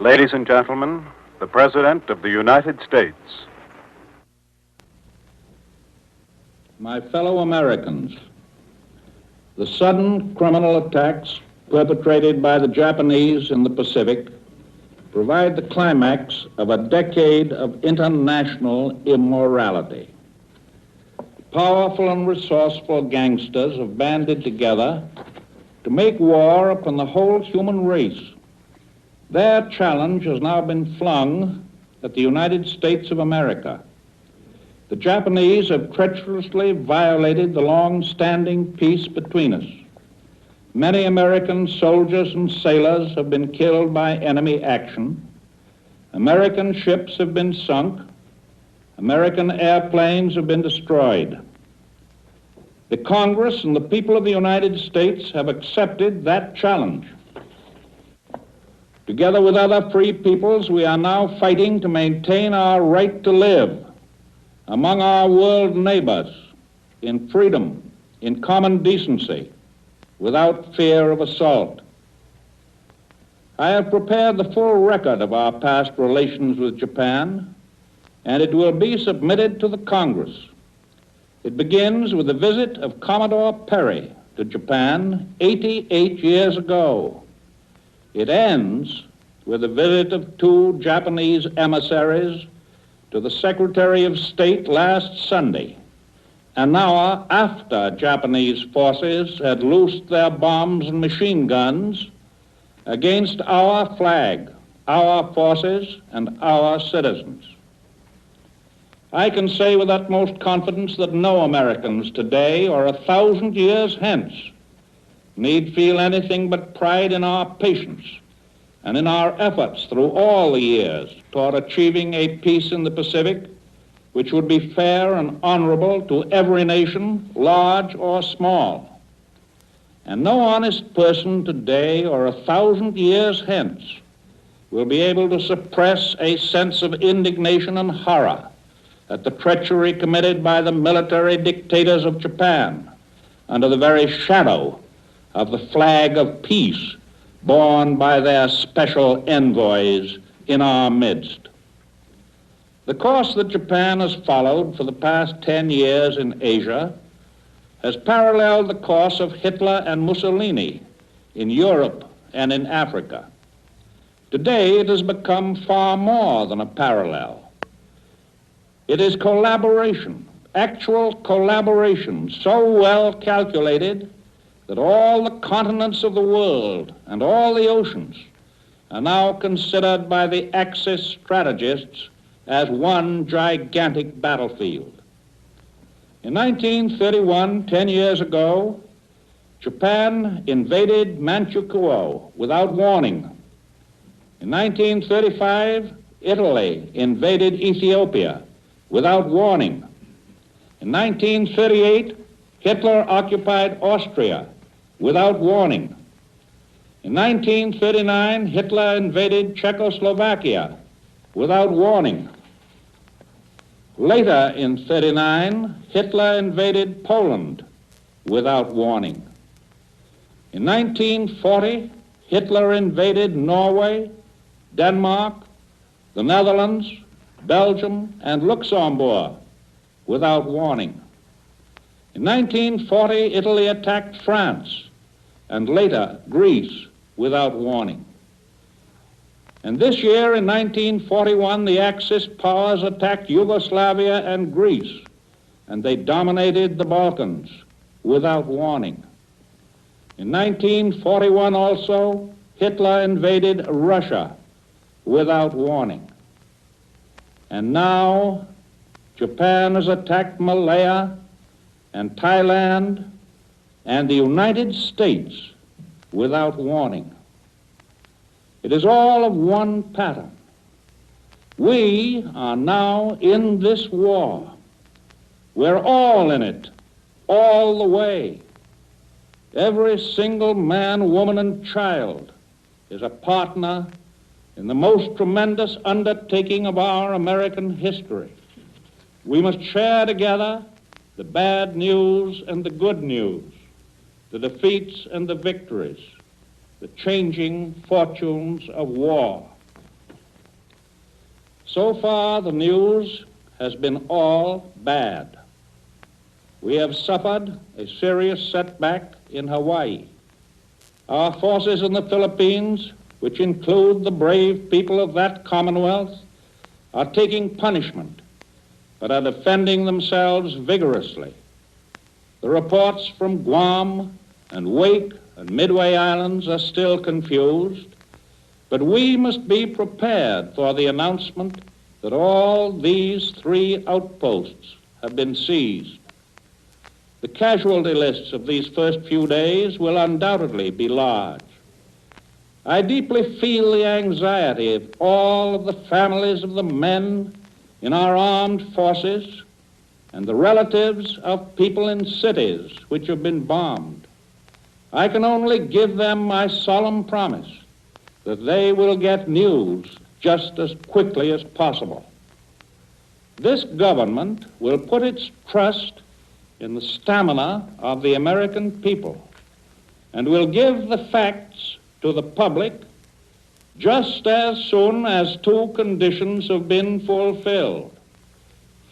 Ladies and gentlemen, the President of the United States. My fellow Americans, the sudden criminal attacks perpetrated by the Japanese in the Pacific provide the climax of a decade of international immorality. Powerful and resourceful gangsters have banded together to make war upon the whole human race. Their challenge has now been flung at the United States of America. The Japanese have treacherously violated the long-standing peace between us. Many American soldiers and sailors have been killed by enemy action. American ships have been sunk. American airplanes have been destroyed. The Congress and the people of the United States have accepted that challenge. Together with other free peoples, we are now fighting to maintain our right to live among our world neighbors in freedom, in common decency, without fear of assault. I have prepared the full record of our past relations with Japan, and it will be submitted to the Congress. It begins with the visit of Commodore Perry to Japan 88 years ago. It ends with the visit of two Japanese emissaries to the Secretary of State last Sunday, an hour after Japanese forces had loosed their bombs and machine guns against our flag, our forces, and our citizens. I can say with utmost confidence that no Americans today or 1,000 years hence need feel anything but pride in our patience and in our efforts through all the years toward achieving a peace in the Pacific which would be fair and honorable to every nation, large or small. And no honest person today or 1,000 years hence will be able to suppress a sense of indignation and horror at the treachery committed by the military dictators of Japan under the very shadow of the flag of peace borne by their special envoys in our midst. The course that Japan has followed for the past 10 years in Asia has paralleled the course of Hitler and Mussolini in Europe and in Africa. Today, it has become far more than a parallel. It is collaboration, actual collaboration, so well calculated that all the continents of the world and all the oceans are now considered by the Axis strategists as one gigantic battlefield. In 1931, 10 years ago, Japan invaded Manchukuo without warning. In 1935, Italy invaded Ethiopia without warning. In 1938, Hitler occupied Austria without warning. In 1939, Hitler invaded Czechoslovakia without warning. Later in 1939, Hitler invaded Poland without warning. In 1940, Hitler invaded Norway, Denmark, the Netherlands, Belgium, and Luxembourg without warning. In 1940, Italy attacked France, and later Greece without warning. And this year, in 1941, the Axis powers attacked Yugoslavia and Greece, and they dominated the Balkans without warning. In 1941 also, Hitler invaded Russia without warning. And now, Japan has attacked Malaya and Thailand and the United States without warning. It is all of one pattern. We are now in this war. We're all in it, all the way. Every single man, woman, and child is a partner in the most tremendous undertaking of our American history. We must share together the bad news and the good news, the defeats and the victories, the changing fortunes of war. So far, the news has been all bad. We have suffered a serious setback in Hawaii. Our forces in the Philippines, which include the brave people of that Commonwealth, are taking punishment, but are defending themselves vigorously. The reports from Guam and Wake and Midway Islands are still confused, but we must be prepared for the announcement that all these 3 outposts have been seized. The casualty lists of these first few days will undoubtedly be large. I deeply feel the anxiety of all of the families of the men in our armed forces and the relatives of people in cities which have been bombed. I can only give them my solemn promise that they will get news just as quickly as possible. This government will put its trust in the stamina of the American people and will give the facts to the public just as soon as 2 conditions have been fulfilled.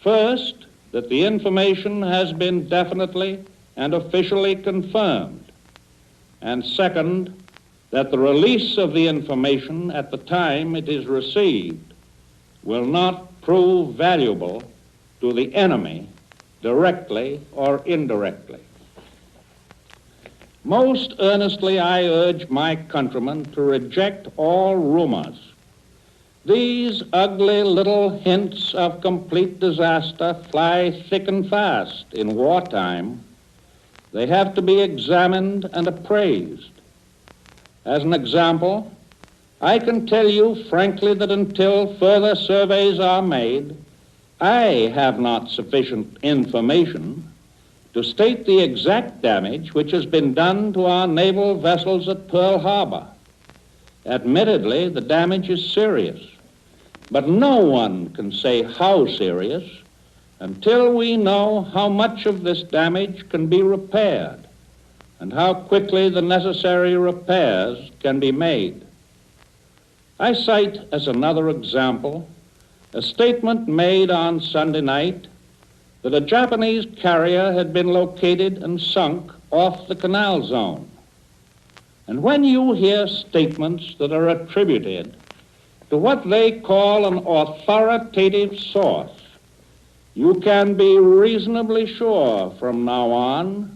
First, that the information has been definitely and officially confirmed. And second, that the release of the information at the time it is received will not prove valuable to the enemy directly or indirectly. Most earnestly I urge my countrymen to reject all rumors. These ugly little hints of complete disaster fly thick and fast in wartime. They have to be examined and appraised. As an example, I can tell you frankly that until further surveys are made, I have not sufficient information to state the exact damage which has been done to our naval vessels at Pearl Harbor. Admittedly, the damage is serious, but no one can say how serious until we know how much of this damage can be repaired and how quickly the necessary repairs can be made. I cite as another example a statement made on Sunday night that a Japanese carrier had been located and sunk off the canal zone. And when you hear statements that are attributed to what they call an authoritative source, you can be reasonably sure from now on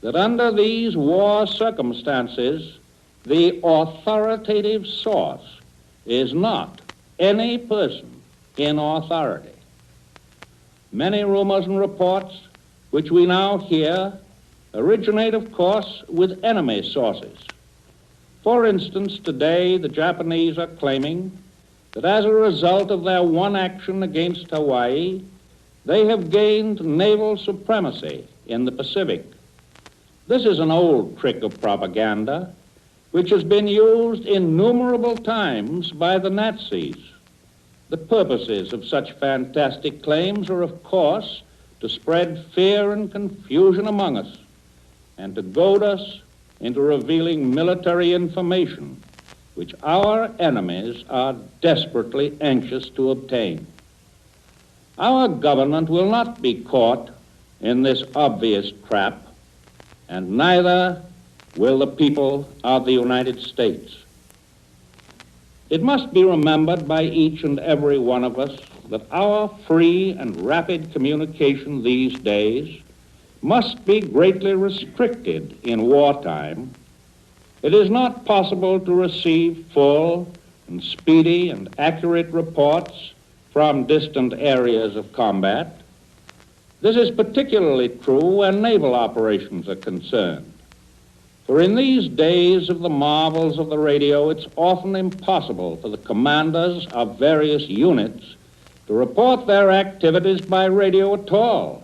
that under these war circumstances, the authoritative source is not any person in authority. Many rumors and reports which we now hear originate, of course, with enemy sources. For instance, today the Japanese are claiming that as a result of their one action against Hawaii, they have gained naval supremacy in the Pacific. This is an old trick of propaganda which has been used innumerable times by the Nazis. The purposes of such fantastic claims are, of course, to spread fear and confusion among us and to goad us into revealing military information which our enemies are desperately anxious to obtain. Our government will not be caught in this obvious trap, and neither will the people of the United States. It must be remembered by each and every one of us that our free and rapid communication these days must be greatly restricted in wartime. It is not possible to receive full and speedy and accurate reports from distant areas of combat. This is particularly true when naval operations are concerned. For in these days of the marvels of the radio, it's often impossible for the commanders of various units to report their activities by radio at all,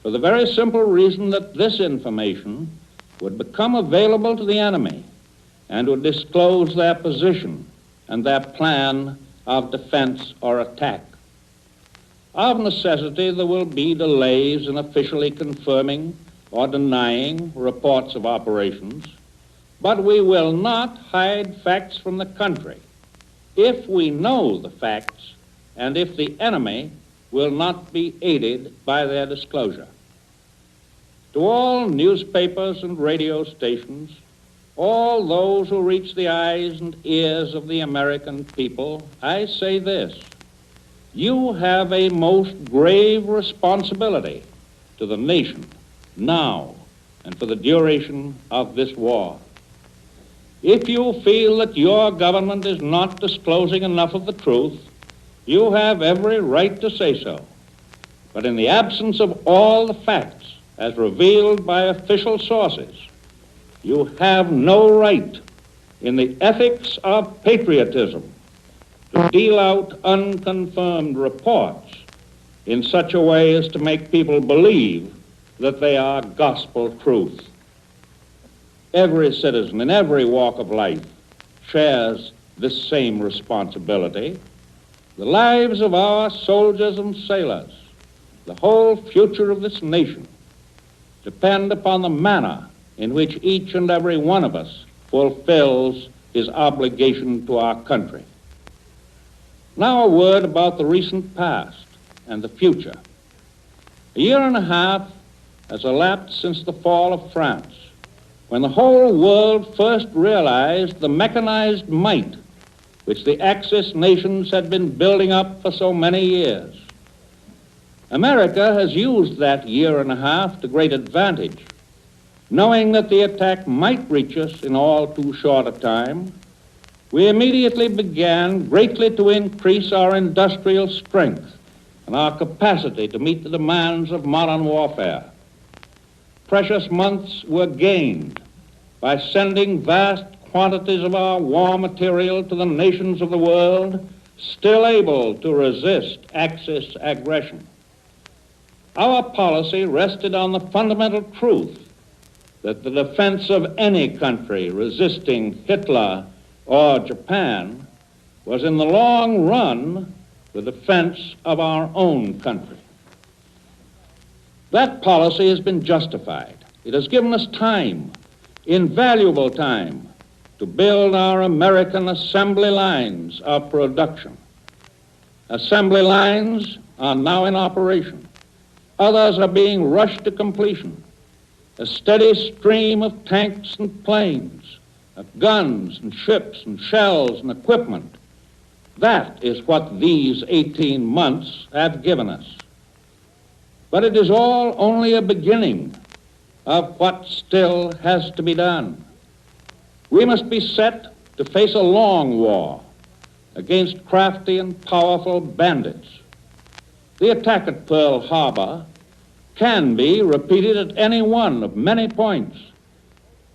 for the very simple reason that this information would become available to the enemy and would disclose their position and their plan of defense or attack. Of necessity, there will be delays in officially confirming or denying reports of operations, but we will not hide facts from the country. If we know the facts, and if the enemy will not be aided by their disclosure. To all newspapers and radio stations, all those who reach the eyes and ears of the American people, I say this: you have a most grave responsibility to the nation now and for the duration of this war. If you feel that your government is not disclosing enough of the truth, you have every right to say so. But in the absence of all the facts as revealed by official sources, you have no right in the ethics of patriotism to deal out unconfirmed reports in such a way as to make people believe that they are gospel truth. Every citizen in every walk of life shares this same responsibility. The lives of our soldiers and sailors, the whole future of this nation, depend upon the manner in which each and every one of us fulfills his obligation to our country. Now a word about the recent past and the future. A year and a half has elapsed since the fall of France, when the whole world first realized the mechanized might which the Axis nations had been building up for so many years. America has used that year and a half to great advantage. Knowing that the attack might reach us in all too short a time, we immediately began greatly to increase our industrial strength and our capacity to meet the demands of modern warfare. Precious months were gained by sending vast quantities of our war material to the nations of the world still able to resist Axis aggression. Our policy rested on the fundamental truth that the defense of any country resisting Hitler or Japan was in the long run the defense of our own country. That policy has been justified. It has given us time, invaluable time, to build our American assembly lines of production. Assembly lines are now in operation. Others are being rushed to completion. A steady stream of tanks and planes, of guns and ships and shells and equipment. That is what these 18 months have given us. But it is all only a beginning of what still has to be done. We must be set to face a long war against crafty and powerful bandits. The attack at Pearl Harbor can be repeated at any one of many points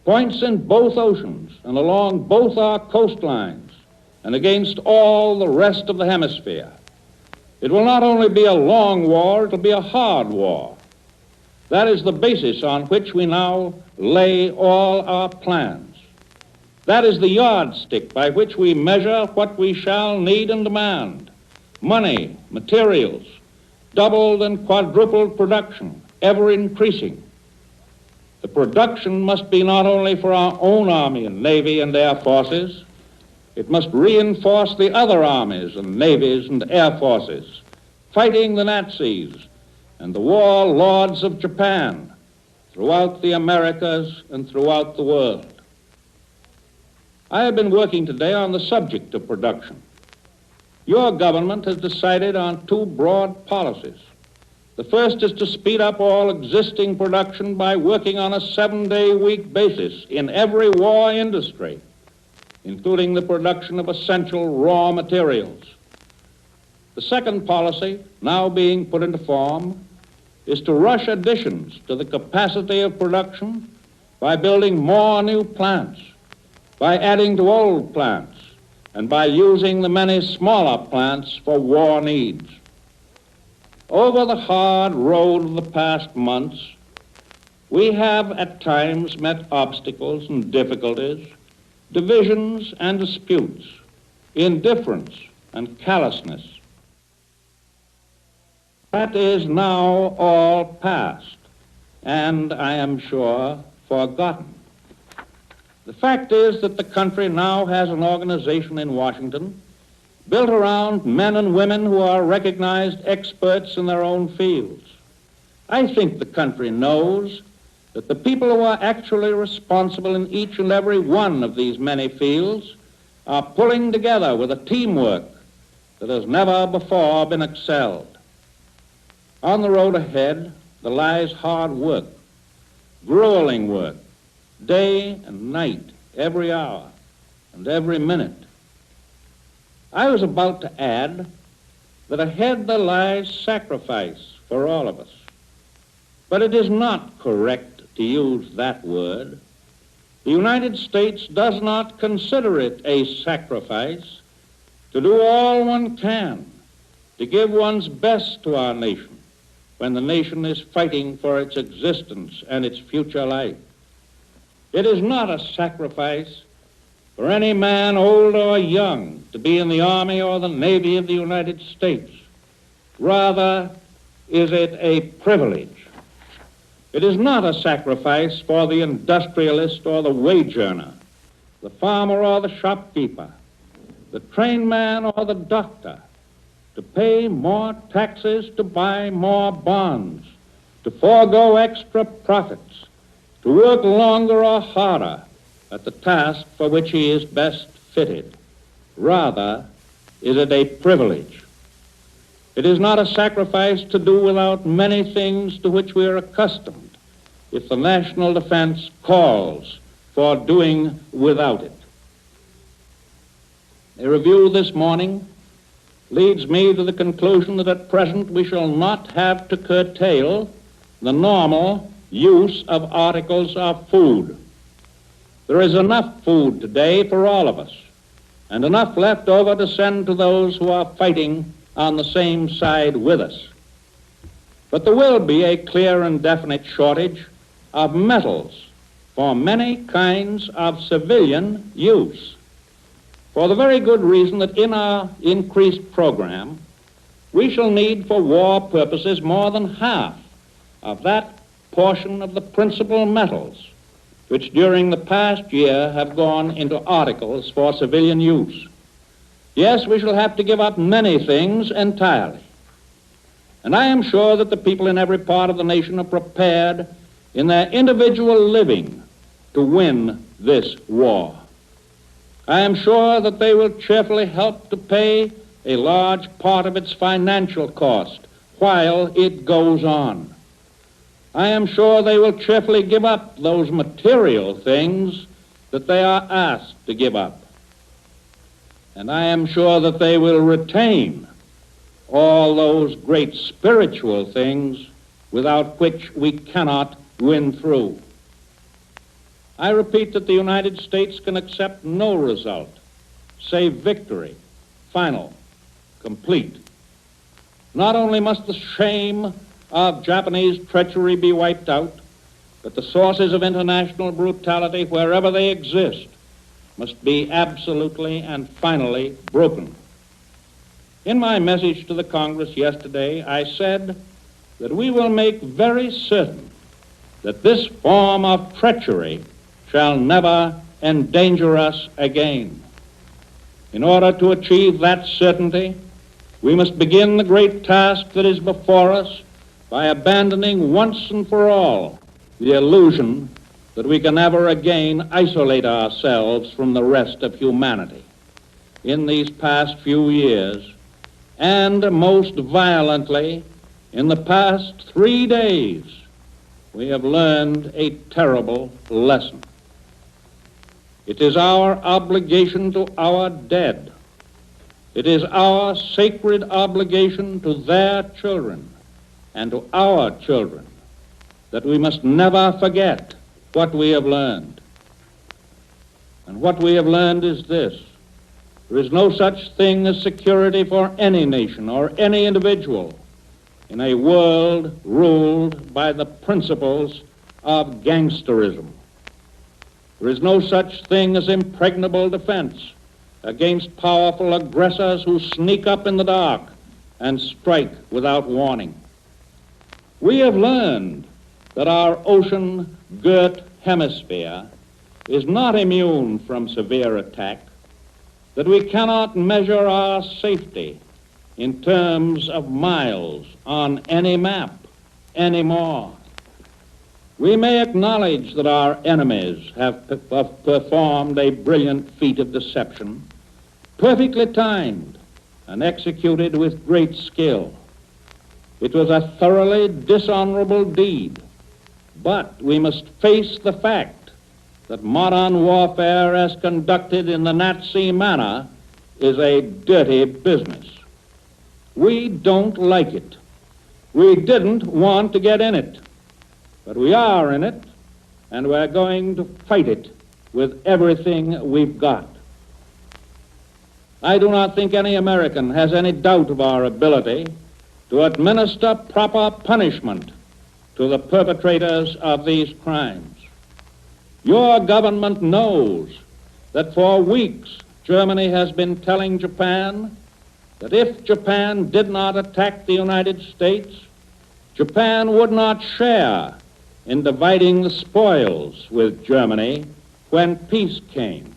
in both oceans and along both our coastlines and against all the rest of the hemisphere. It will not only be a long war, it will be a hard war. That is the basis on which we now lay all our plans. That is the yardstick by which we measure what we shall need and demand. Money, materials, doubled and quadrupled production, ever increasing. The production must be not only for our own Army and Navy and Air Forces, it must reinforce the other armies and navies and air forces, fighting the Nazis and the war lords of Japan throughout the Americas and throughout the world. I have been working today on the subject of production. Your government has decided on two broad policies. The first is to speed up all existing production by working on a 7-day-week basis in every war industry, including the production of essential raw materials. The second policy, now being put into form, is to rush additions to the capacity of production by building more new plants, by adding to old plants, and by using the many smaller plants for war needs. Over the hard road of the past months, we have at times met obstacles and difficulties, divisions and disputes, indifference and callousness. That is now all past, and I am sure forgotten. The fact is that the country now has an organization in Washington built around men and women who are recognized experts in their own fields. I think the country knows that the people who are actually responsible in each and every one of these many fields are pulling together with a teamwork that has never before been excelled. On the road ahead, there lies hard work, grueling work, day and night, every hour and every minute. I was about to add that ahead there lies sacrifice for all of us. But it is not correct to use that word. The United States does not consider it a sacrifice to do all one can to give one's best to our nation when the nation is fighting for its existence and its future life. It is not a sacrifice for any man, old or young, to be in the Army or the Navy of the United States. Rather, is it a privilege. It is not a sacrifice for the industrialist or the wage earner, the farmer or the shopkeeper, the trained man or the doctor, to pay more taxes, to buy more bonds, to forego extra profits, to work longer or harder at the task for which he is best fitted. Rather, is it a privilege. It is not a sacrifice to do without many things to which we are accustomed if the national defense calls for doing without it. A review this morning leads me to the conclusion that at present we shall not have to curtail the normal use of articles of food. There is enough food today for all of us, and enough left over to send to those who are fighting on the same side with us. But there will be a clear and definite shortage of metals for many kinds of civilian use, for the very good reason that in our increased program, we shall need for war purposes more than half of that portion of the principal metals which during the past year have gone into articles for civilian use. Yes, we shall have to give up many things entirely. And I am sure that the people in every part of the nation are prepared in their individual living to win this war. I am sure that they will cheerfully help to pay a large part of its financial cost while it goes on. I am sure they will cheerfully give up those material things that they are asked to give up. And I am sure that they will retain all those great spiritual things without which we cannot win through. I repeat that the United States can accept no result save victory, final, complete. Not only must the shame of Japanese treachery be wiped out, but the sources of international brutality, wherever they exist, must be absolutely and finally broken. In my message to the Congress yesterday, I said that we will make very certain that this form of treachery shall never endanger us again. In order to achieve that certainty, we must begin the great task that is before us by abandoning once and for all the illusion that we can ever again isolate ourselves from the rest of humanity. In these past few years, and most violently in the past 3 days, we have learned a terrible lesson. It is our obligation to our dead. It is our sacred obligation to their children and to our children that we must never forget what we have learned. And what we have learned is this: there is no such thing as security for any nation or any individual in a world ruled by the principles of gangsterism. There is no such thing as impregnable defense against powerful aggressors who sneak up in the dark and strike without warning. We have learned that our ocean-girt hemisphere is not immune from severe attack, that we cannot measure our safety in terms of miles on any map anymore. We may acknowledge that our enemies have performed a brilliant feat of deception, perfectly timed and executed with great skill. It was a thoroughly dishonorable deed, but we must face the fact that modern warfare as conducted in the Nazi manner is a dirty business. We don't like it. We didn't want to get in it, but we are in it, and we're going to fight it with everything we've got. I do not think any American has any doubt of our ability to administer proper punishment to the perpetrators of these crimes. Your government knows that for weeks Germany has been telling Japan that if Japan did not attack the United States, Japan would not share in dividing the spoils with Germany when peace came.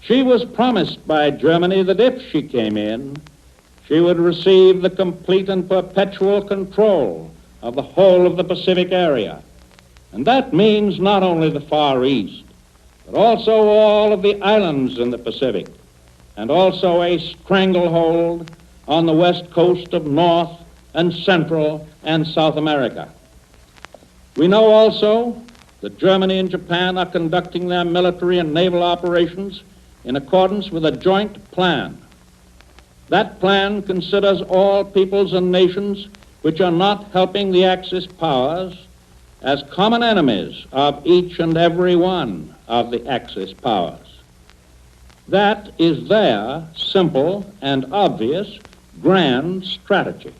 She was promised by Germany that if she came in, she would receive the complete and perpetual control of the whole of the Pacific area. And that means not only the Far East, but also all of the islands in the Pacific, and also a stranglehold on the west coast of North and Central and South America. We know also that Germany and Japan are conducting their military and naval operations in accordance with a joint plan. That plan considers all peoples and nations which are not helping the Axis powers as common enemies of each and every one of the Axis powers. That is their simple and obvious grand strategy.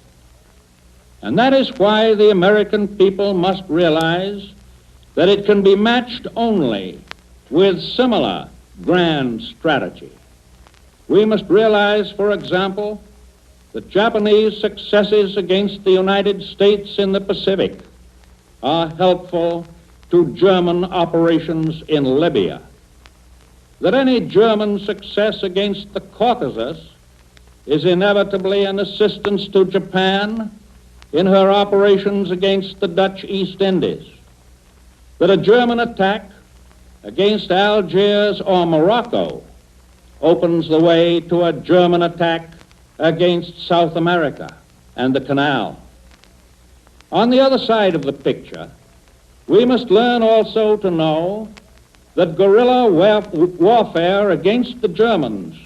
And that is why the American people must realize that it can be matched only with similar grand strategy. We must realize, for example, that Japanese successes against the United States in the Pacific are helpful to German operations in Libya. That any German success against the Caucasus is inevitably an assistance to Japan in her operations against the Dutch East Indies. That a German attack against Algiers or Morocco opens the way to a German attack against South America and the Canal. On the other side of the picture, we must learn also to know that guerrilla warfare against the Germans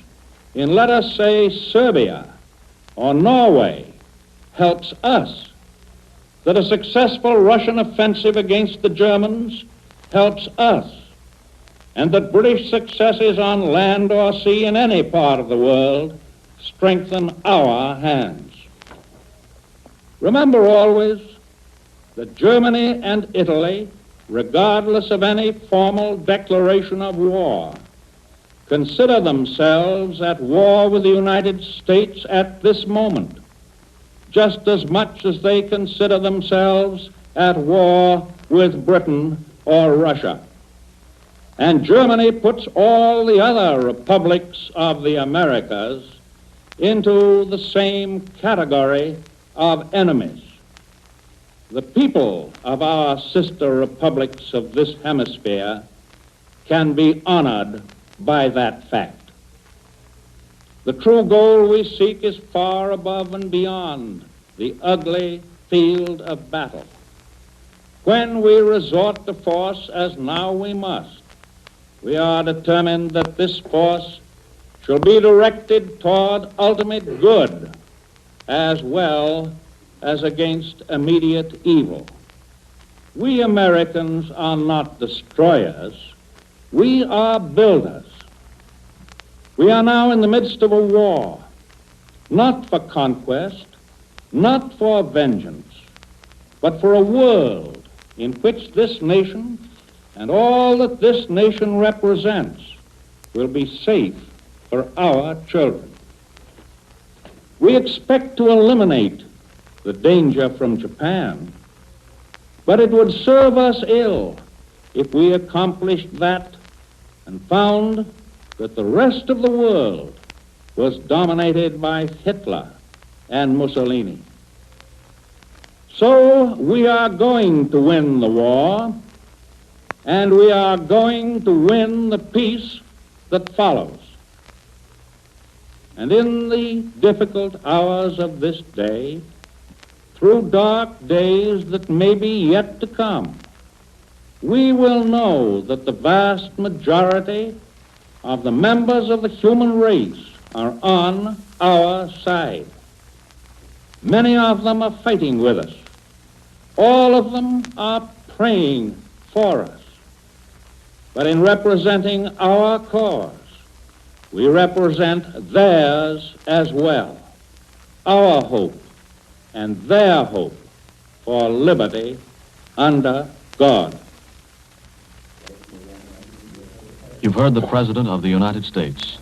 in, let us say, Serbia or Norway helps us, that a successful Russian offensive against the Germans helps us, and that British successes on land or sea in any part of the world strengthen our hands. Remember always that Germany and Italy, regardless of any formal declaration of war, consider themselves at war with the United States at this moment, just as much as they consider themselves at war with Britain or Russia. And Germany puts all the other republics of the Americas into the same category of enemies. The people of our sister republics of this hemisphere can be honored by that fact. The true goal we seek is far above and beyond the ugly field of battle. When we resort to force, as now we must, we are determined that this force shall be directed toward ultimate good as well as against immediate evil. We Americans are not destroyers, we are builders. We are now in the midst of a war, not for conquest, not for vengeance, but for a world in which this nation and all that this nation represents will be safe for our children. We expect to eliminate the danger from Japan, but it would serve us ill if we accomplished that and found that the rest of the world was dominated by Hitler and Mussolini. So we are going to win the war, and we are going to win the peace that follows. And in the difficult hours of this day, through dark days that may be yet to come, we will know that the vast majority of the members of the human race are on our side. Many of them are fighting with us. All of them are praying for us. But in representing our cause, we represent theirs as well, our hope and their hope for liberty under God. You've heard the President of the United States.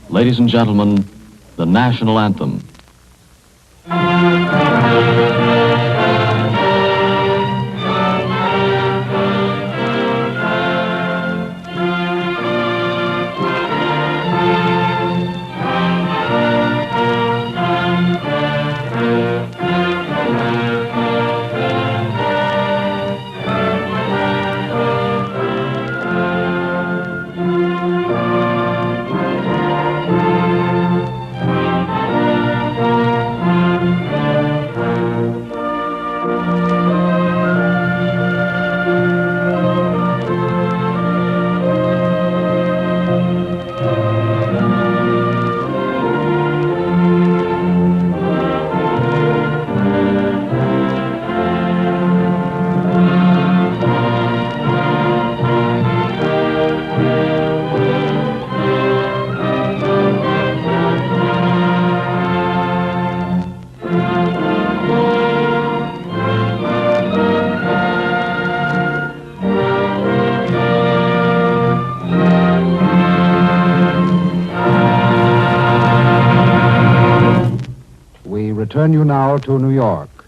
Ladies and gentlemen, the national anthem. Return you now to New York.